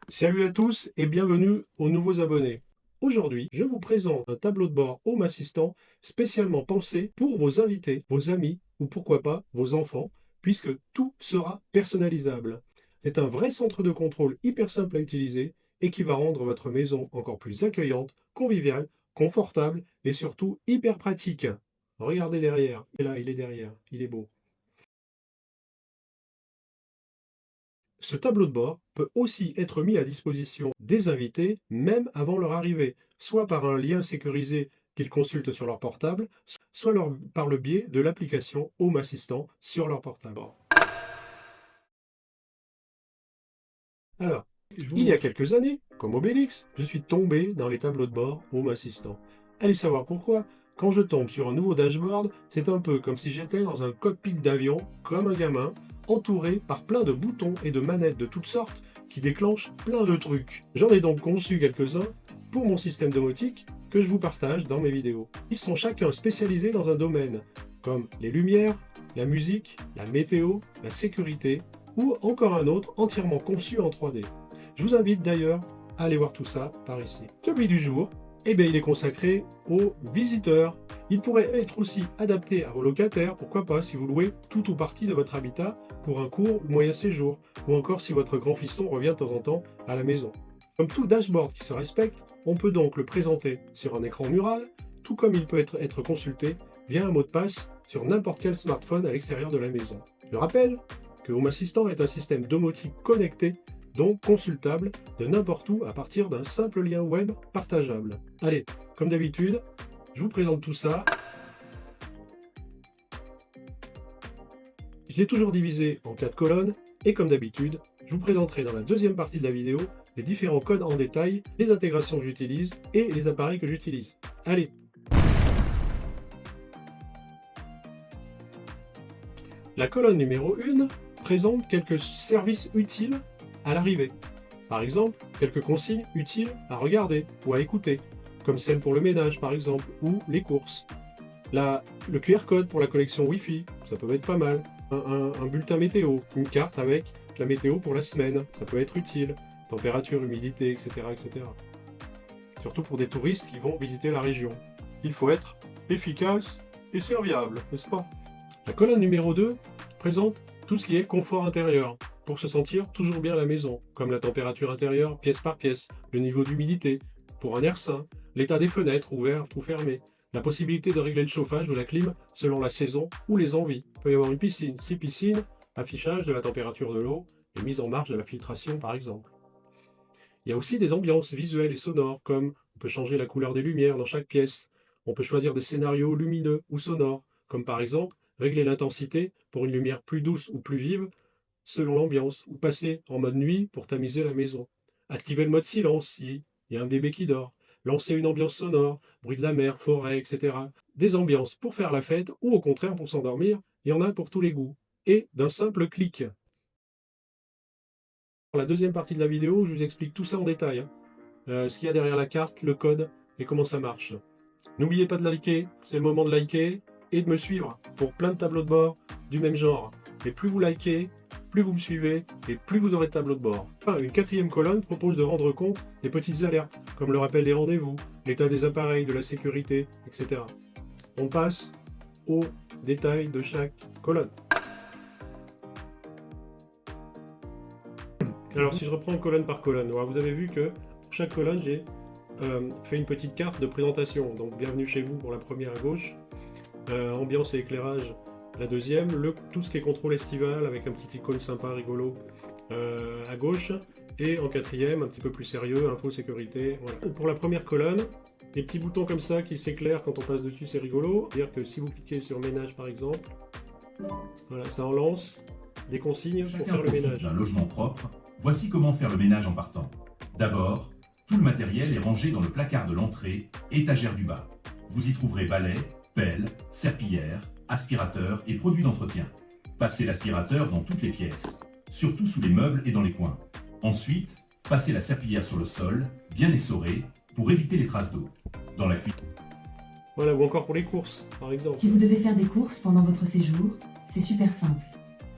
Salut à tous et bienvenue aux nouveaux abonnés. Aujourd'hui, je vous présente un tableau de bord Home Assistant spécialement pensé pour vos invités, vos amis ou pourquoi pas vos enfants, puisque tout sera personnalisable. C'est un vrai centre de contrôle hyper simple à utiliser et qui va rendre votre maison encore plus accueillante, conviviale, confortable et surtout hyper pratique. Regardez derrière, et là il est derrière, il est beau. Ce tableau de bord peut aussi être mis à disposition des invités même avant leur arrivée, soit par un lien sécurisé qu'ils consultent sur leur portable, soit par le biais de l'application Home Assistant sur leur portable. Alors, il y a quelques années, comme Obélix, je suis tombé dans les tableaux de bord Home Assistant. Allez savoir pourquoi. Quand je tombe sur un nouveau dashboard, c'est un peu comme si j'étais dans un cockpit d'avion, comme un gamin, entouré par plein de boutons et de manettes de toutes sortes qui déclenchent plein de trucs. J'en ai donc conçu quelques-uns pour mon système domotique que je vous partage dans mes vidéos. Ils sont chacun spécialisés dans un domaine, comme les lumières, la musique, la météo, la sécurité, ou encore un autre entièrement conçu en 3D. Je vous invite d'ailleurs à aller voir tout ça par ici. Celui du jour, il est consacré aux visiteurs. Il pourrait être aussi adapté à vos locataires, pourquoi pas si vous louez tout ou partie de votre habitat pour un court ou moyen séjour, ou encore si votre grand fiston revient de temps en temps à la maison. Comme tout dashboard qui se respecte, on peut donc le présenter sur un écran mural, tout comme il peut être consulté via un mot de passe sur n'importe quel smartphone à l'extérieur de la maison. Je rappelle que Home Assistant est un système domotique connecté, donc consultable de n'importe où à partir d'un simple lien web partageable. Allez, comme d'habitude, je vous présente tout ça. Je l'ai toujours divisé en 4 colonnes, et comme d'habitude, je vous présenterai dans la deuxième partie de la vidéo les différents codes en détail, les intégrations que j'utilise et les appareils que j'utilise. Allez! La colonne numéro 1 présente quelques services utiles à l'arrivée. Par exemple, quelques consignes utiles à regarder ou à écouter, comme celle pour le ménage par exemple, ou les courses. Le QR code pour la connexion Wi-Fi, ça peut être pas mal. Un bulletin météo, une carte avec la météo pour la semaine, ça peut être utile. Température, humidité, etc., etc. Surtout pour des touristes qui vont visiter la région. Il faut être efficace et serviable, n'est-ce pas? La colonne numéro 2 présente tout ce qui est confort intérieur, pour se sentir toujours bien à la maison, comme la température intérieure pièce par pièce, le niveau d'humidité, pour un air sain, l'état des fenêtres ouvertes ou fermées, la possibilité de régler le chauffage ou la clim selon la saison ou les envies. Il peut y avoir une piscine, 6 piscines, affichage de la température de l'eau et mise en marche de la filtration par exemple. Il y a aussi des ambiances visuelles et sonores, comme on peut changer la couleur des lumières dans chaque pièce, on peut choisir des scénarios lumineux ou sonores, comme par exemple régler l'intensité pour une lumière plus douce ou plus vive selon l'ambiance, ou passer en mode nuit pour tamiser la maison. Activer le mode silence si il y a un bébé qui dort. Lancer une ambiance sonore, bruit de la mer, forêt, etc. Des ambiances pour faire la fête ou au contraire pour s'endormir, il y en a pour tous les goûts. Et d'un simple clic. Dans la deuxième partie de la vidéo, je vous explique tout ça en détail. Ce qu'il y a derrière la carte, le code et comment ça marche. N'oubliez pas de liker, c'est le moment de liker et de me suivre pour plein de tableaux de bord du même genre. Et plus vous likez, plus vous me suivez et plus vous aurez de tableaux de bord. Une quatrième colonne propose de rendre compte des petites alertes, comme le rappel des rendez-vous, l'état des appareils, de la sécurité, etc. On passe aux détails de chaque colonne. Alors si je reprends colonne par colonne, vous avez vu que pour chaque colonne j'ai fait une petite carte de présentation. Donc bienvenue chez vous pour la première à gauche, ambiance et éclairage la deuxième, tout ce qui est contrôle estival avec un petit icône sympa, rigolo à gauche, et en quatrième, un petit peu plus sérieux, info, sécurité. Voilà. Pour la première colonne, des petits boutons comme ça qui s'éclairent quand on passe dessus, c'est rigolo. C'est-à-dire que si vous cliquez sur ménage par exemple, voilà, ça en lance des consignes pour faire le ménage. D'un logement propre, voici comment faire le ménage en partant. D'abord, tout le matériel est rangé dans le placard de l'entrée, étagère du bas. Vous y trouverez balai, pelle, serpillière, aspirateur et produits d'entretien. Passez l'aspirateur dans toutes les pièces, surtout sous les meubles et dans les coins. Ensuite, passez la serpillière sur le sol, bien essorée, pour éviter les traces d'eau. Dans la cuisine. Voilà, ou encore pour les courses, par exemple. Si vous devez faire des courses pendant votre séjour, c'est super simple.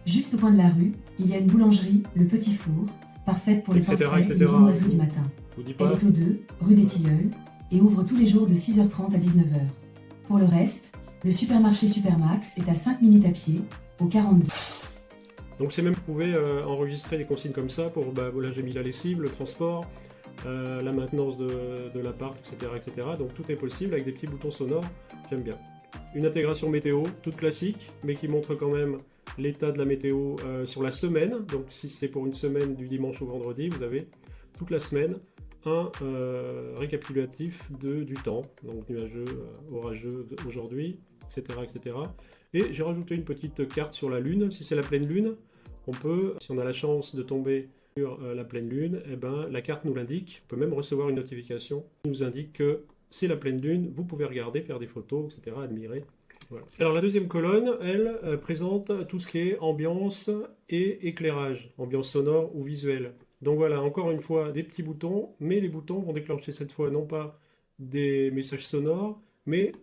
Juste au coin de la rue, il y a une boulangerie, le Petit Four, Parfaite pour les temps etc., frais et etc. les viennoiseries du matin. Je vous dis Elle pas. est au 2, rue des Tilleuls, et ouvre tous les jours de 6h30 à 19h. Pour le reste, le supermarché Supermax est à 5 minutes à pied, au 42. Donc c'est même, vous pouvez enregistrer des consignes comme ça pour, bah voilà, j'ai mis la lessive, le transport, la maintenance de l'appart, etc., etc. Donc tout est possible avec des petits boutons sonores, j'aime bien. Une intégration météo, toute classique, mais qui montre quand même l'état de la météo sur la semaine. Donc si c'est pour une semaine du dimanche au vendredi, vous avez toute la semaine un récapitulatif du temps, donc nuageux, orageux aujourd'hui, etc., etc. Et j'ai rajouté une petite carte sur la Lune. Si c'est la pleine Lune, on peut, si on a la chance de tomber sur la pleine Lune, eh ben, la carte nous l'indique. On peut même recevoir une notification qui nous indique que c'est la pleine Lune. Vous pouvez regarder, faire des photos, etc., admirer. Voilà. Alors la deuxième colonne, elle, présente tout ce qui est ambiance et éclairage, ambiance sonore ou visuelle. Donc voilà, encore une fois, des petits boutons, mais les boutons vont déclencher cette fois non pas des messages sonores, mais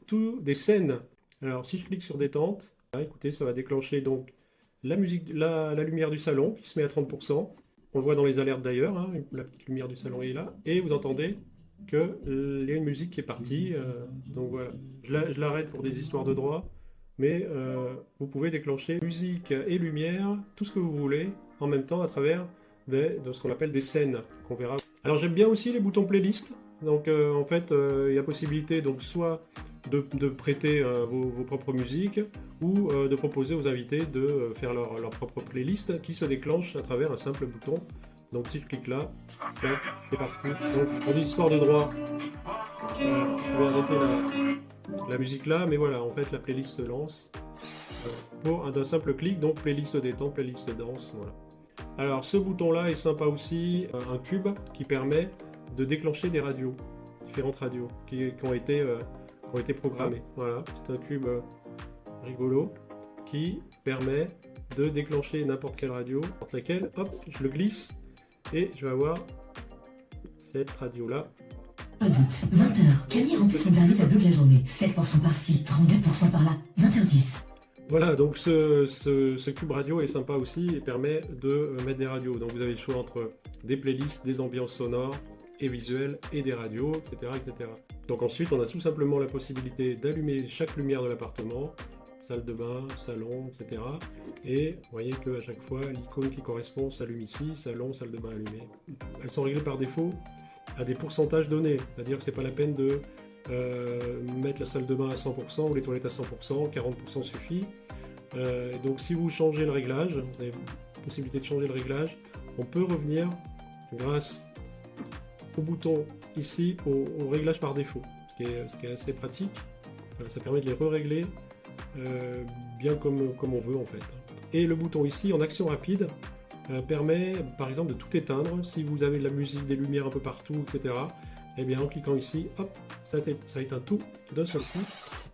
des scènes. Alors si je clique sur détente, là, écoutez, ça va déclencher donc la musique, la lumière du salon qui se met à 30%. On le voit dans les alertes d'ailleurs, hein, la petite lumière du salon est là, et vous entendez qu'il y a une musique qui est partie. Donc voilà, je l'arrête pour des histoires de droit, mais vous pouvez déclencher musique et lumière, tout ce que vous voulez, en même temps à travers de ce qu'on appelle des scènes qu'on verra. Alors j'aime bien aussi les boutons playlist. Donc en fait, il y a possibilité donc soit de prêter vos propres musiques ou de proposer aux invités de faire leur propre playlist qui se déclenche à travers un simple bouton. Donc si je clique là, c'est parti. Donc pour des histoires de droit, je vais arrêter la musique là, mais voilà, en fait la playlist se lance pour d'un simple clic, donc playlist détente, playlist danse, voilà. Alors ce bouton là est sympa aussi, un cube qui permet de déclencher des radios, différentes radios qui ont été programmées. Voilà, c'est un cube rigolo qui permet de déclencher n'importe quelle radio, n'importe laquelle. Hop, je le glisse et je vais avoir cette radio là. Audit, 20h. Camille remplit son dernier tableau de la journée. 7% par-ci, 32% par-là, 20h10. Voilà, donc ce cube radio est sympa aussi et permet de mettre des radios. Donc vous avez le choix entre des playlists, des ambiances sonores et visuelles et des radios, etc., etc. Donc ensuite, on a tout simplement la possibilité d'allumer chaque lumière de l'appartement, salle de bain, salon, etc. Et vous voyez qu'à chaque fois, l'icône qui correspond s'allume ici, salon, salle de bain allumée. Elles sont réglées par défaut à des pourcentages donnés, c'est-à-dire que c'est pas la peine de mettre la salle de bain à 100% ou les toilettes à 100%, 40% suffit. Donc si vous changez le réglage, vous avez la possibilité de changer le réglage, on peut revenir grâce au bouton ici au réglage par défaut, ce qui est assez pratique. Ça permet de les re-régler bien comme on veut en fait. Et le bouton ici en action rapide permet par exemple de tout éteindre si vous avez de la musique, des lumières un peu partout, etc. Et bien en cliquant ici, hop, ça éteint tout d'un seul coup,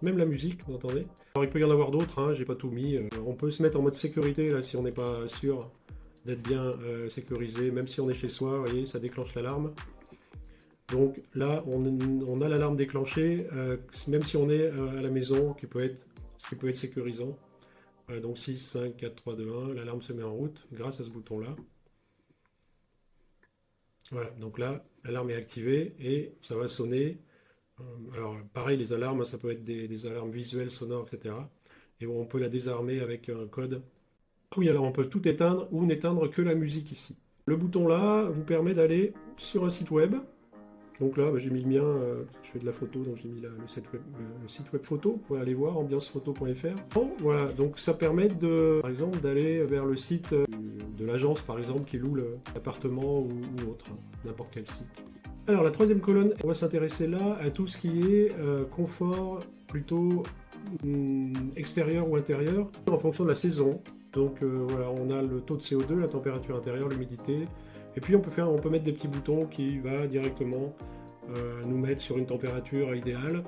même la musique, vous entendez. Alors il peut y en avoir d'autres, hein, j'ai pas tout mis. On peut se mettre en mode sécurité là si on n'est pas sûr d'être bien sécurisé, même si on est chez soi, vous voyez, ça déclenche l'alarme. Donc là, on a l'alarme déclenchée, même si on est à la maison, ce qui peut être sécurisant. Donc 6, 5, 4, 3, 2, 1, l'alarme se met en route grâce à ce bouton-là. Voilà, donc là, l'alarme est activée et ça va sonner. Alors pareil, les alarmes, ça peut être des alarmes visuelles, sonores, etc. Et on peut la désarmer avec un code. Oui, alors on peut tout éteindre ou n'éteindre que la musique ici. Le bouton là vous permet d'aller sur un site web. Donc là, j'ai mis le mien, je fais de la photo, donc j'ai mis le site web photo, vous pouvez aller voir, ambiancephoto.fr. Bon, voilà, donc ça permet par exemple, d'aller vers le site de l'agence, par exemple, qui loue l'appartement ou autre, n'importe quel site. Alors la troisième colonne, on va s'intéresser là à tout ce qui est confort plutôt extérieur ou intérieur, en fonction de la saison. Donc voilà, on a le taux de CO2, la température intérieure, l'humidité. Et puis on peut mettre des petits boutons qui va directement nous mettre sur une température idéale,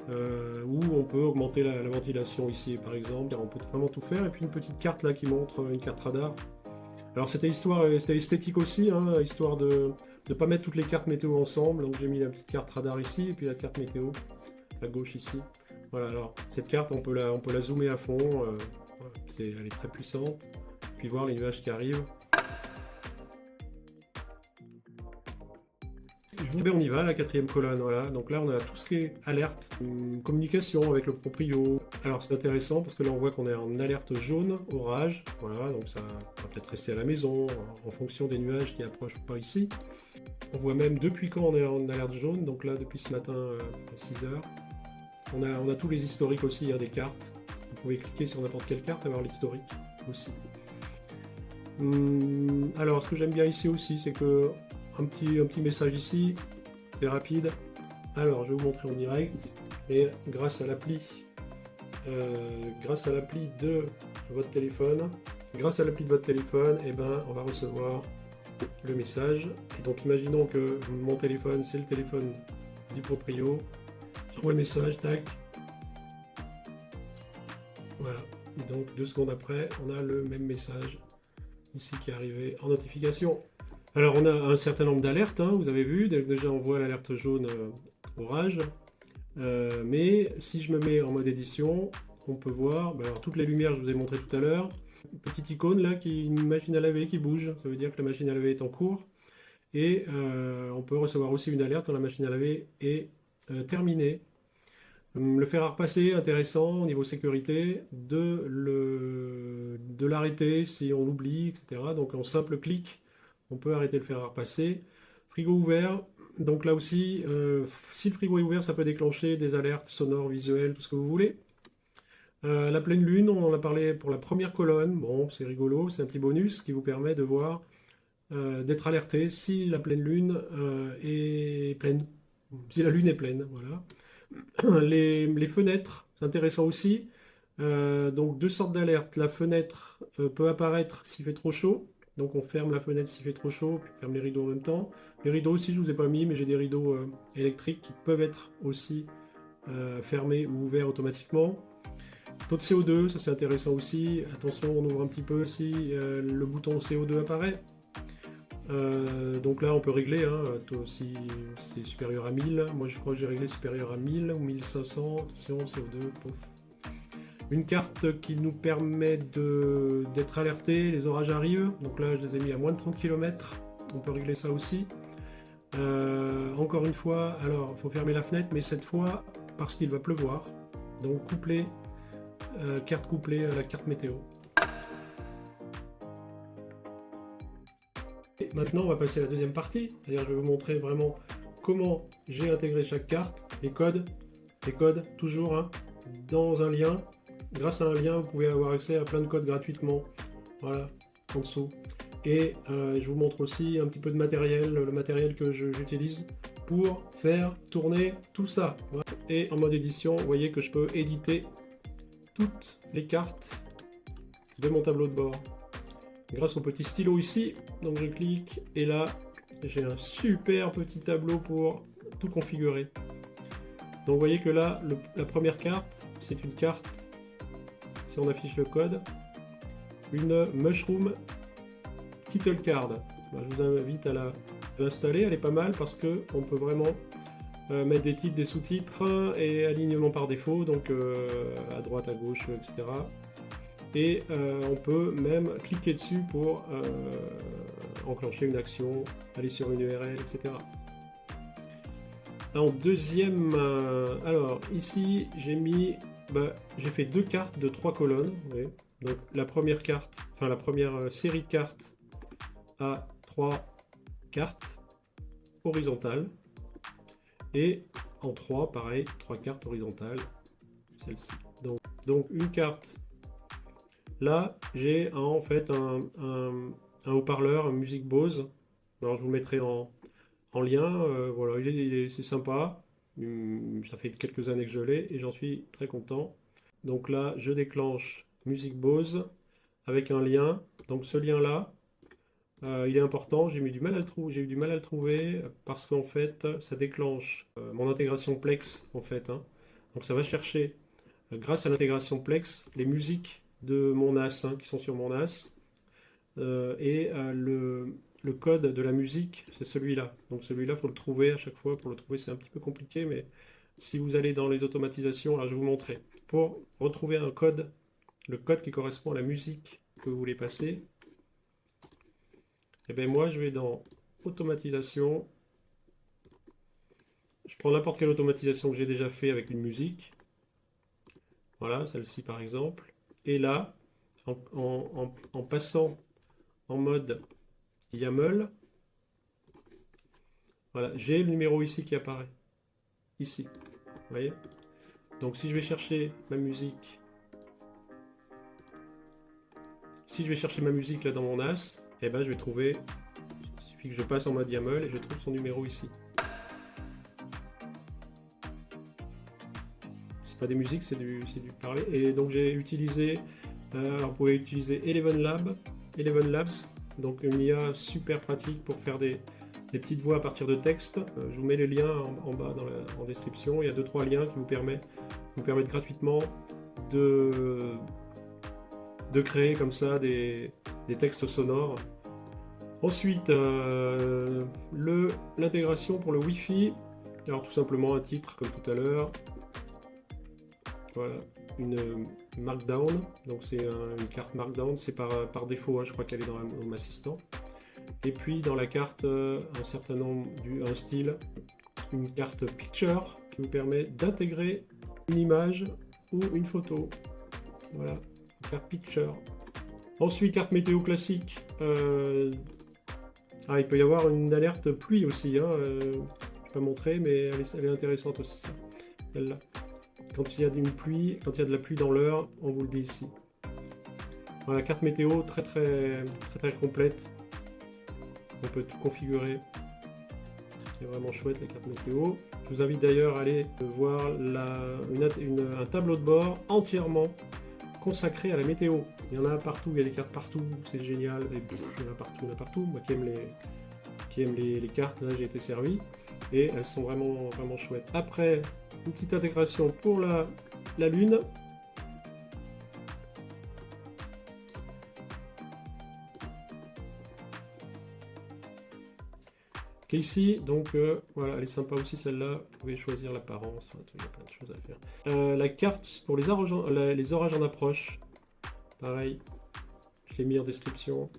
ou on peut augmenter la ventilation ici par exemple. On peut vraiment tout faire. Et puis une petite carte là qui montre une carte radar. Alors c'était esthétique aussi, hein, histoire de ne pas mettre toutes les cartes météo ensemble. Donc j'ai mis la petite carte radar ici et puis la carte météo à gauche ici. Voilà, alors cette carte on peut la zoomer à fond, elle est très puissante. Puis voir les nuages qui arrivent. On y va, la quatrième colonne, voilà. Donc là, on a tout ce qui est alerte, communication avec le proprio. Alors c'est intéressant parce que là, on voit qu'on est en alerte jaune, orage. Voilà, donc ça va peut-être rester à la maison en fonction des nuages qui approchent ou pas ici. On voit même depuis quand on est en alerte jaune. Donc là, depuis ce matin, à 6 heures. On a tous les historiques aussi, des cartes. Vous pouvez cliquer sur n'importe quelle carte et avoir l'historique aussi. Alors, ce que j'aime bien ici aussi, c'est que un petit message ici, c'est rapide. Alors, je vais vous montrer en direct, mais grâce à l'appli de votre téléphone, eh ben, on va recevoir le message. Et donc, imaginons que mon téléphone, c'est le téléphone du proprio. J'envoie le message, tac. Voilà. Et donc, 2 secondes après, on a le même message ici qui est arrivé en notification. Alors on a un certain nombre d'alertes, vous avez vu, déjà on voit l'alerte jaune orage, mais si je me mets en mode édition, on peut voir, alors toutes les lumières je vous ai montré tout à l'heure, une petite icône là, une machine à laver qui bouge, ça veut dire que la machine à laver est en cours, et on peut recevoir aussi une alerte quand la machine à laver est terminée. Le fer à repasser, intéressant au niveau sécurité, de l'arrêter si on oublie, etc. Donc en simple clic, on peut arrêter le fer à repasser. Frigo ouvert, donc là aussi, si le frigo est ouvert, ça peut déclencher des alertes sonores, visuelles, tout ce que vous voulez. La pleine lune, on en a parlé pour la première colonne. Bon, c'est rigolo, c'est un petit bonus qui vous permet de voir, d'être alerté si la pleine lune est pleine. Si la lune est pleine, voilà. Les fenêtres, c'est intéressant aussi. Donc 2 sortes d'alertes. La fenêtre peut apparaître s'il fait trop chaud. Donc on ferme la fenêtre s'il fait trop chaud, puis on ferme les rideaux en même temps. Les rideaux aussi, je ne vous ai pas mis, mais j'ai des rideaux électriques qui peuvent être aussi fermés ou ouverts automatiquement. Taux de CO2, ça c'est intéressant aussi. Attention, on ouvre un petit peu si le bouton CO2 apparaît. Donc là on peut régler si c'est supérieur à 1000. Moi je crois que j'ai réglé supérieur à 1000 ou 1500. Attention, CO2, pof. Une carte qui nous permet d'être alerté, les orages arrivent. Donc là je les ai mis à moins de 30 km. On peut régler ça aussi. Encore une fois, alors il faut fermer la fenêtre, mais cette fois parce qu'il va pleuvoir. Donc couplé, carte couplée à la carte météo. Et maintenant, on va passer à la deuxième partie, c'est-à-dire je vais vous montrer vraiment comment j'ai intégré chaque carte, les codes toujours dans un lien. Grâce à un lien, vous pouvez avoir accès à plein de codes gratuitement, voilà, en dessous. Et je vous montre aussi un petit peu de matériel, le matériel que j'utilise pour faire tourner tout ça. Voilà. Et en mode édition, vous voyez que je peux éditer toutes les cartes de mon tableau de bord. Grâce au petit stylo ici, donc je clique et là j'ai un super petit tableau pour tout configurer. Donc vous voyez que là, la première carte, c'est une carte, si on affiche le code, une Mushroom Title Card. Je vous invite à l'installer, elle est pas mal parce qu'on peut vraiment mettre des titres, des sous-titres et alignement par défaut, donc à droite, à gauche, etc. Et on peut même cliquer dessus pour enclencher une action, aller sur une URL, etc. En deuxième, alors ici j'ai fait 2 cartes de 3 colonnes. Oui. Donc la première carte, enfin la première série de cartes a 3 cartes horizontales et en 3, pareil, 3 cartes horizontales, celle-ci. Donc une carte. Là, j'ai en fait un haut-parleur, un Music Bose. Alors, je vous mettrai en lien. Voilà, c'est sympa. Ça fait quelques années que je l'ai et j'en suis très content. Donc là, je déclenche Music Bose avec un lien. Donc ce lien-là, il est important. J'ai eu du mal à le trouver parce qu'en fait, ça déclenche mon intégration Plex en fait. Donc ça va chercher, grâce à l'intégration Plex, les musiques de mon NAS qui sont sur mon NAS et le code de la musique c'est celui-là. Donc celui-là, il faut le trouver à chaque fois. Pour le trouver, c'est un petit peu compliqué, mais si vous allez dans les automatisations, là je vais vous montrer. Pour retrouver un code, le code qui correspond à la musique que vous voulez passer, et bien moi je vais dans automatisation, je prends n'importe quelle automatisation que j'ai déjà fait avec une musique. Voilà, celle-ci par exemple. Et là, en passant en mode YAML, voilà, j'ai le numéro ici qui apparaît. Ici. Vous voyez? Donc si je vais chercher ma musique, là dans mon NAS, eh ben je vais trouver, il suffit que je passe en mode YAML et je trouve son numéro ici. C'est pas des musiques, c'est du parler. Et donc j'ai utilisé, alors vous pouvez utiliser Eleven Labs, donc une IA super pratique pour faire des petites voix à partir de texte. Je vous mets les liens en bas en description. Il y a 2-3 liens qui vous permettent gratuitement de créer comme ça des textes sonores. Ensuite, l'intégration pour le Wi-Fi. Alors tout simplement un titre comme tout à l'heure. Voilà, une Markdown. Donc c'est une carte Markdown. C'est par défaut, hein, je crois qu'elle est dans Home Assistant. Et puis dans la carte, un certain nombre, un style, une carte Picture qui vous permet d'intégrer une image ou une photo. Voilà, carte Picture. Ensuite, carte météo classique. Il peut y avoir une alerte pluie aussi. Hein, je ne vais pas montrer, mais elle est intéressante aussi, ça. Celle-là. Quand il y a de la pluie dans l'heure, on vous le dit ici. Voilà, carte météo très complète. On peut tout configurer. C'est vraiment chouette les cartes météo. Je vous invite d'ailleurs à aller voir un tableau de bord entièrement consacré à la météo. Il y en a partout, il y a des cartes partout, c'est génial. Il y en a partout. Moi qui aime les cartes, là j'ai été servi. Et elles sont vraiment chouettes. Après, une petite intégration pour la Lune. Ici, donc voilà, elle est sympa aussi celle-là. Vous pouvez choisir l'apparence, il y a plein de choses à faire. La carte pour les orages en approche, pareil, je l'ai mis en description.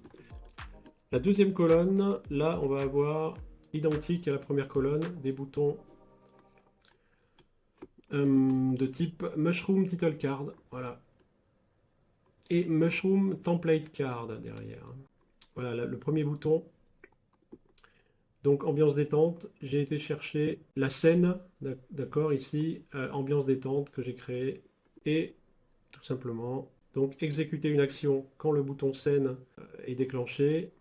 La deuxième colonne, là, on va avoir identique à la première colonne des boutons de type Mushroom Title Card, voilà, et Mushroom Template Card derrière. Voilà, le premier bouton. Donc ambiance détente, j'ai été chercher la scène, d'accord, ici, ambiance détente que j'ai créée, et tout simplement, donc exécuter une action quand le bouton scène est déclenché.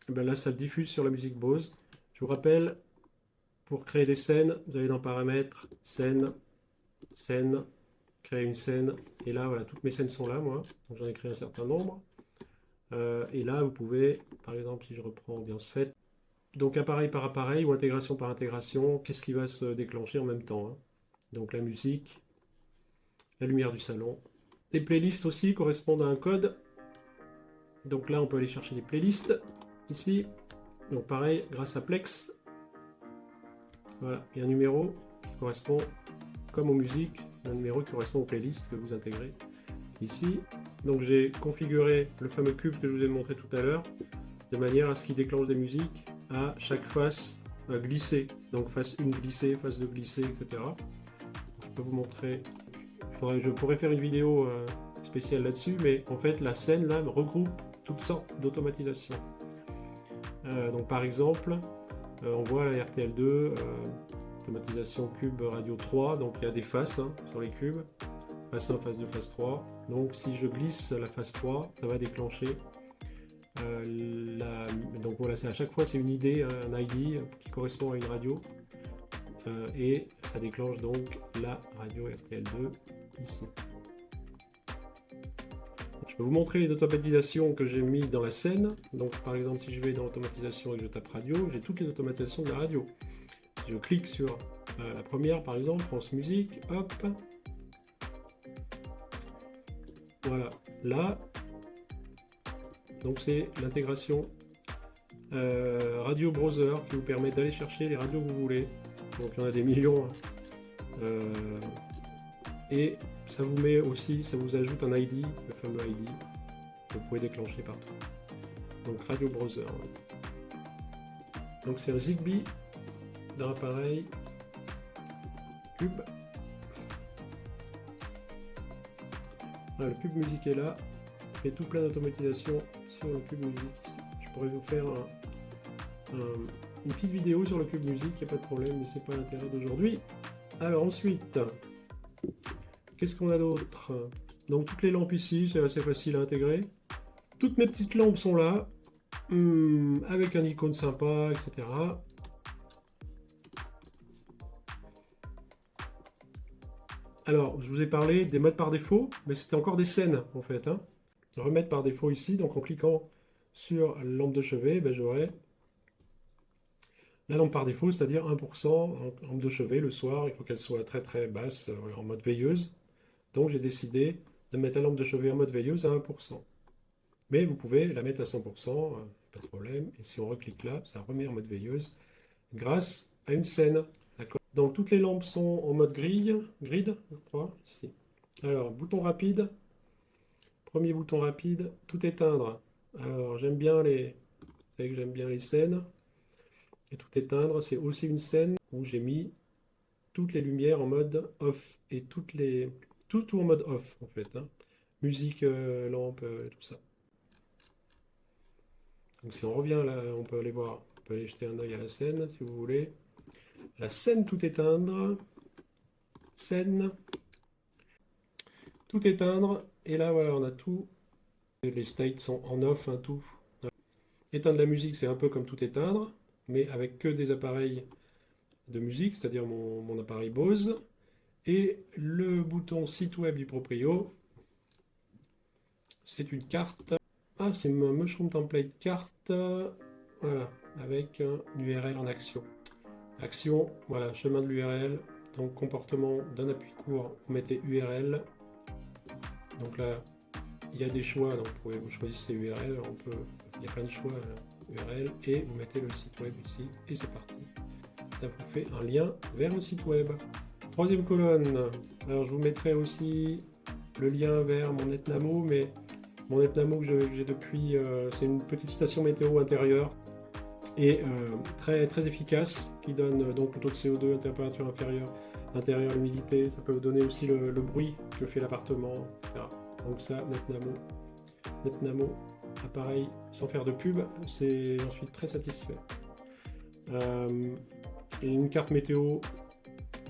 Et bien là, ça diffuse sur la musique Bose. Je vous rappelle, pour créer des scènes, vous allez dans Paramètres, scène, créer une scène, et là, voilà, toutes mes scènes sont là, moi, donc j'en ai créé un certain nombre. Et là, vous pouvez, par exemple, si je reprends ambiance faite, donc appareil par appareil ou intégration par intégration, qu'est-ce qui va se déclencher en même temps, hein. Donc la musique, la lumière du salon. Les playlists aussi correspondent à un code. Donc là, on peut aller chercher les playlists, ici. Donc pareil, grâce à Plex, voilà, il y a un numéro qui correspond, comme aux musiques, un numéro qui correspond aux playlists que vous intégrez ici. Donc j'ai configuré le fameux cube que je vous ai montré tout à l'heure, de manière à ce qu'il déclenche des musiques à chaque face glissée. Donc face 1 glissée, face 2 glissée, etc. Je peux vous montrer, je pourrais faire une vidéo spéciale là-dessus, mais en fait la scène là regroupe toutes sortes d'automatisations. Donc par exemple, on voit la RTL2, automatisation cube radio 3, donc il y a des faces sur les cubes. Face 1, face 2, face 3. Donc si je glisse la face 3, ça va déclencher donc voilà, à chaque fois c'est une idée, un ID qui correspond à une radio. Et ça déclenche donc la radio RTL2 ici. Je peux vous montrer les automatisations que j'ai mis dans la scène. Donc par exemple, si je vais dans automatisation et que je tape radio, j'ai toutes les automatisations de la radio. Si je clique sur la première, par exemple, France Musique, hop. Voilà, là, donc c'est l'intégration Radio Browser qui vous permet d'aller chercher les radios que vous voulez. Donc il y en a des millions. Et ça vous met aussi, ça vous ajoute un ID, le fameux ID, que vous pouvez déclencher partout. Donc Radio Browser. Donc c'est un Zigbee dans l'appareil Cube. Voilà, le Cube Musique est là. Je fais tout plein d'automatisation sur le Cube Musique ici. Je pourrais vous faire une petite vidéo sur le Cube Musique, il n'y a pas de problème, mais c'est pas l'intérêt d'aujourd'hui. Alors ensuite, qu'est-ce qu'on a d'autre? Donc toutes les lampes ici, c'est assez facile à intégrer. Toutes mes petites lampes sont là, avec un icône sympa, etc. Alors, je vous ai parlé des modes par défaut, mais c'était encore des scènes en fait. Remettre par défaut ici, donc en cliquant sur la lampe de chevet, ben, j'aurai la lampe par défaut, c'est-à-dire 1% en lampe de chevet le soir. Il faut qu'elle soit très très basse, en mode veilleuse. Donc j'ai décidé de mettre la lampe de chevet en mode veilleuse à 1%. Mais vous pouvez la mettre à 100%, pas de problème. Et si on reclique là, ça remet en mode veilleuse grâce à une scène. Donc toutes les lampes sont en mode grid, je crois, ici. Alors, bouton rapide. Premier bouton rapide, tout éteindre. Alors, j'aime bien les... Vous savez que j'aime bien les scènes. Et tout éteindre, c'est aussi une scène où j'ai mis toutes les lumières en mode off. Et tout en mode off, en fait. Musique, lampe, tout ça. Donc si on revient là, on peut aller voir. On peut aller jeter un œil à la scène, si vous voulez. La scène tout éteindre. Scène. Tout éteindre. Et là, voilà, on a tout. Les states sont en off, tout. Éteindre la musique, c'est un peu comme tout éteindre, mais avec que des appareils de musique, c'est-à-dire mon appareil Bose. Et le bouton site web du proprio, c'est une carte. Ah, c'est un Mushroom Template carte. Voilà, avec une URL en action. Action, voilà, chemin de l'URL. Donc comportement d'un appui court, vous mettez URL. Donc là, il y a des choix, donc vous choisissez URL, il y a plein de choix URL, et vous mettez le site web ici, et c'est parti. Ça vous fait un lien vers le site web. Troisième colonne, alors je vous mettrai aussi le lien vers mon NetNamo, mais mon NetNamo que j'ai depuis, c'est une petite station météo intérieure, et très, très efficace, qui donne donc le taux de CO2 à température inférieure, intérieure, l'humidité, ça peut vous donner aussi le bruit que fait l'appartement, etc. Donc ça, NetNamo, appareil sans faire de pub, j'en suis très satisfait. Et une carte météo,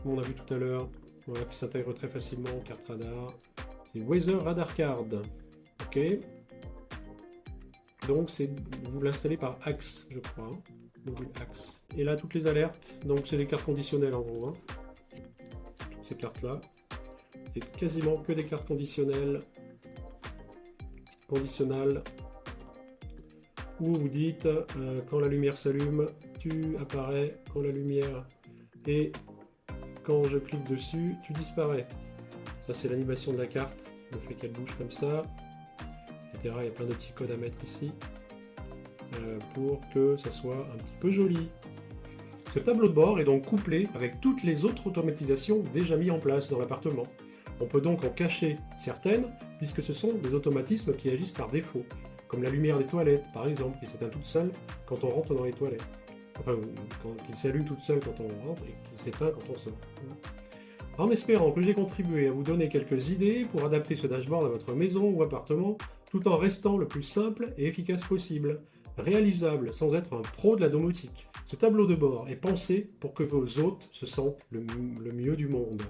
on a vu tout à l'heure, voilà, qui s'intègre très facilement, carte radar. C'est Weather Radar Card. Ok. Donc vous l'installez par Axe, je crois. Mobile Axe. Et là, toutes les alertes, donc c'est des cartes conditionnelles en gros. Toutes ces cartes-là. C'est quasiment que des cartes conditionnelles. Où vous dites quand la lumière s'allume, tu apparais, quand la lumière et quand je clique dessus, tu disparais. Ça c'est l'animation de la carte, le fait qu'elle bouge comme ça, etc. Il y a plein de petits codes à mettre ici pour que ça soit un petit peu joli. Ce tableau de bord est donc couplé avec toutes les autres automatisations déjà mises en place dans l'appartement. On peut donc en cacher certaines, puisque ce sont des automatismes qui agissent par défaut, comme la lumière des toilettes, par exemple, qui s'éteint toute seule quand on rentre dans les toilettes. Enfin, qui s'allume toute seule quand on rentre et qui s'éteint quand on sort. En espérant que j'ai contribué à vous donner quelques idées pour adapter ce dashboard à votre maison ou appartement, tout en restant le plus simple et efficace possible, réalisable sans être un pro de la domotique. Ce tableau de bord est pensé pour que vos hôtes se sentent le mieux du monde.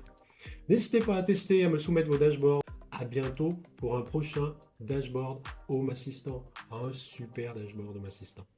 N'hésitez pas à tester et à me soumettre vos dashboards. À bientôt pour un prochain dashboard Home Assistant. Un super dashboard Home Assistant.